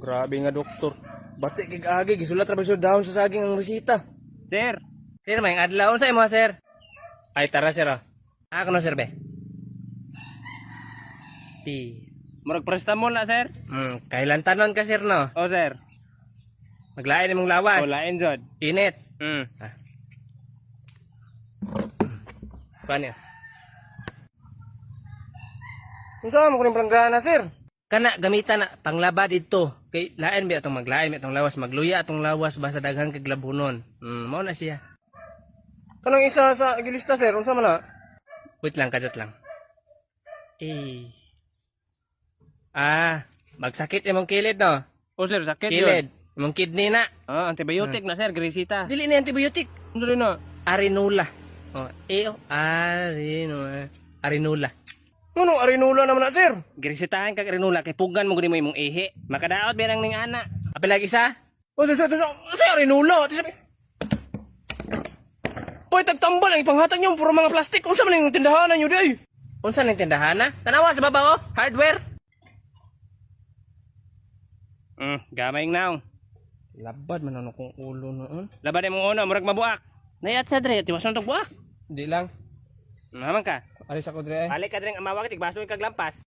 Grabe nga doktor. Bati kay agi gisulat ra ba sa dahon sa saging ang resita. Sir, Sir, may adlaw sa imo sir. Ay tara sir. Ako no sir be. murag paracetamol na sir. Kailan tanon ka sir no? O sir. Maglain imong lawas. O lain jod. Init. Mm. Paano? Unsa mo kuning planggana sir? Kana gamitan na panglaba dito. Kay lain bi atong maglain bi atong lawas, magluya atong lawas basta daghan kag labunon. Mao na siya. Kanang isa sa gilista sir, unsa man na? Wait lang, kadot lang. Magsakit imong kilid no? O sir, sakit Kilid, yun. imong kidney na. Antibiotic na sir, grisita. Dili na antibiotic. Ano rin na? Arinula. Arinula. Ano arinula naman na sir? Grisitahan kag rinula kay pugan mo guni mo imong ihi. Makadaot birang ning ana. Apil lagi sa? Sa arinula. Poy, tagtambal ang ipanghatag niyo puro mga plastik. Unsa man yung tindahanan niyo day? Unsa ning tindahan na? Tanawa sa baba oh, hardware. Gamay naong. Labad man ano kong ulo noon. Labad imong una, murag mabuak. Nayat sa dre, tiwas nang buak. Di lang. Naman ka. Alis ako dire. Balik ka dre ang amawag tig baso kag lampas.